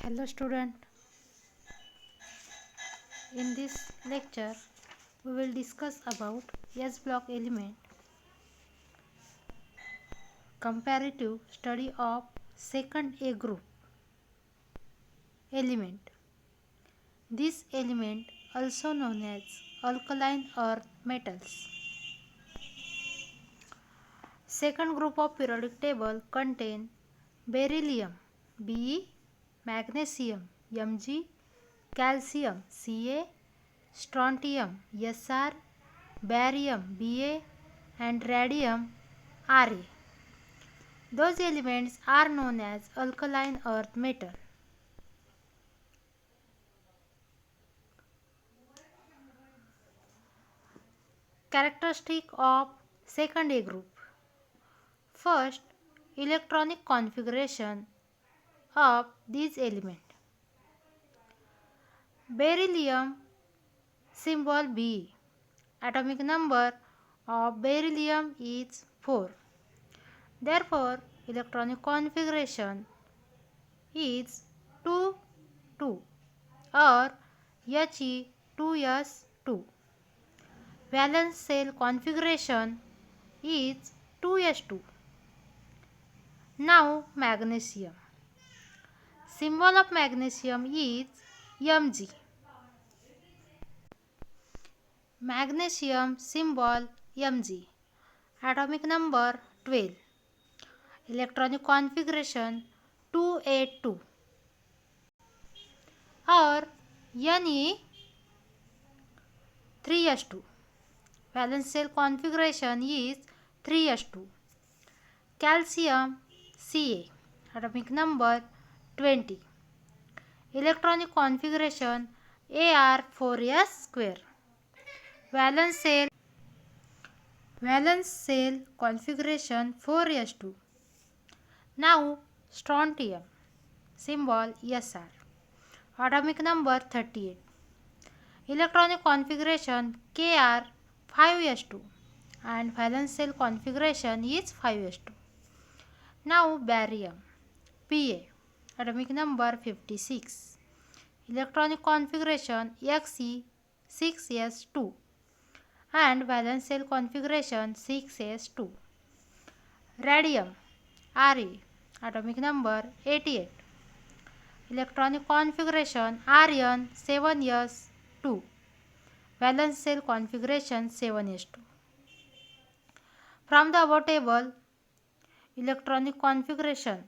Hello student, in this lecture we will discuss about S block element, comparative study of second A group element. This element also known as alkaline earth metals. Second group of periodic table contain beryllium Be, magnesium Mg, calcium Ca, strontium Sr, barium Ba and radium Ra. Those elements are known as alkaline earth metal. Characteristic of second A group. First, electronic configuration of these elements. Beryllium symbol Be. Atomic number of beryllium is 4. Therefore, electronic configuration is 2 2 or He2s2. Valence shell configuration is 2s2. Now magnesium. Symbol of magnesium is Mg. Magnesium symbol Mg. Atomic number 12. Electronic configuration 282 or Ne3s2. Valence shell configuration is 3s2. Calcium Ca. Atomic number 20. Electronic configuration Ar4s square. Valence shell configuration 4s2. Now strontium symbol Sr. Atomic number 38. Electronic configuration Kr5s2 and valence shell configuration is 5s2. Now barium Pa. Atomic number 56. Electronic configuration Xe6s2 and valence shell configuration 6s2. Radium Re. Atomic number 88. Electronic configuration Rn7s2. Valence shell configuration 7s2. From the above table, electronic configuration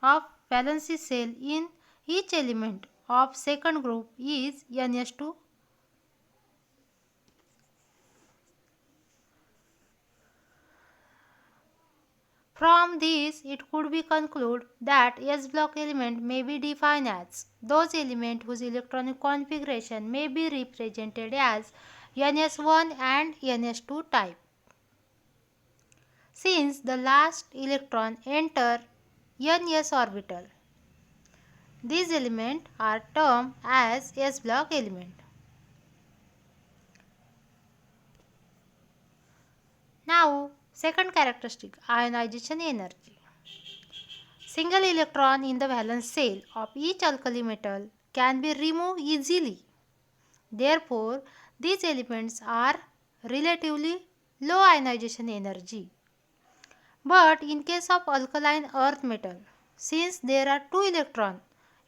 of valence shell in each element of second group is ns2. From this, it could be concluded that S block element may be defined as those elements whose electronic configuration may be represented as ns1 and ns2 type. Since the last electron enter ns orbital, these elements are termed as S block element. Now, second characteristic, ionization energy. Single electron in the valence shell of each alkali metal can be removed easily. Therefore, these elements are relatively low ionization energy. But in case of alkaline earth metal, since there are 2 electrons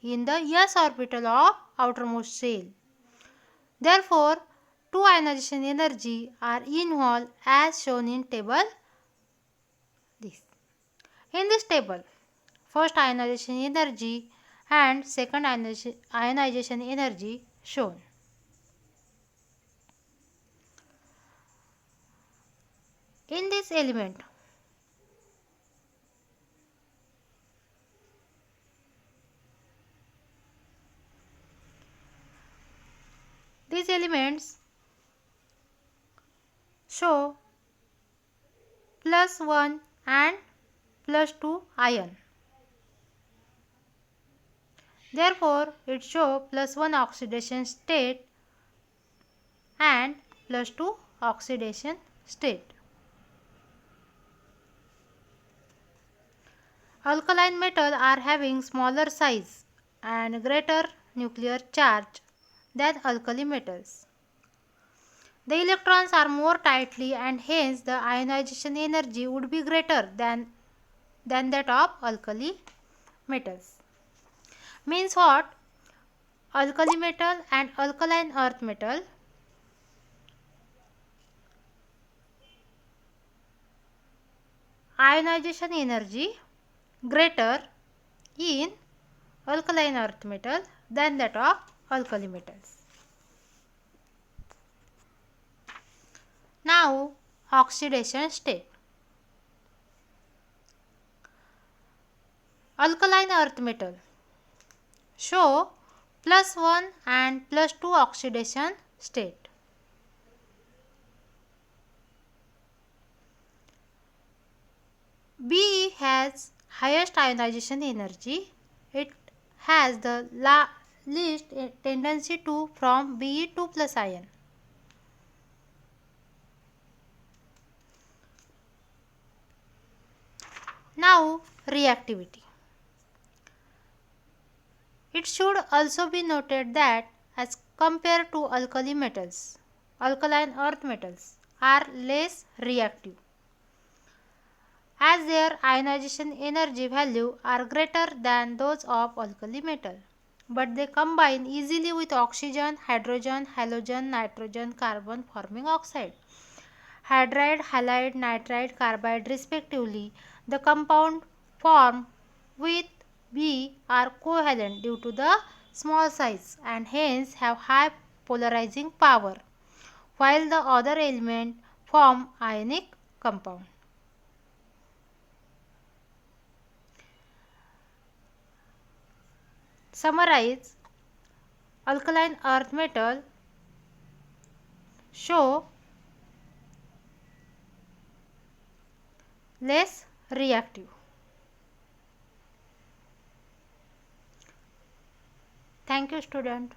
in the s orbital of outermost shell, therefore 2 ionization energy are involved as shown in table this. In this table, first ionization energy and second ionization energy shown. In this element, these elements show +1 and +2 ion. Therefore, it shows +1 oxidation state and +2 oxidation state. Alkaline metals are having smaller size and greater nuclear charge than alkali metals. The electrons are more tightly and hence the ionization energy would be greater than that of alkali metals. Means what? Alkali metal and alkaline earth metal ionization energy greater in alkaline earth metal than that of alkali metals. Now oxidation state. Alkaline earth metal show +1 and +2 oxidation state. Be has highest ionization energy. It has the least tendency to form Be2 plus ion. Now reactivity. It should also be noted that as compared to alkali metals, alkaline earth metals are less reactive as their ionization energy value are greater than those of alkali metal, but they combine easily with oxygen, hydrogen, halogen, nitrogen, carbon forming oxide, hydride, halide, nitride, carbide respectively. The compound formed with B are covalent due to the small size and hence have high polarizing power, while the other element form ionic compound. Summarize. Alkaline earth metal show less reactive. Thank you, student.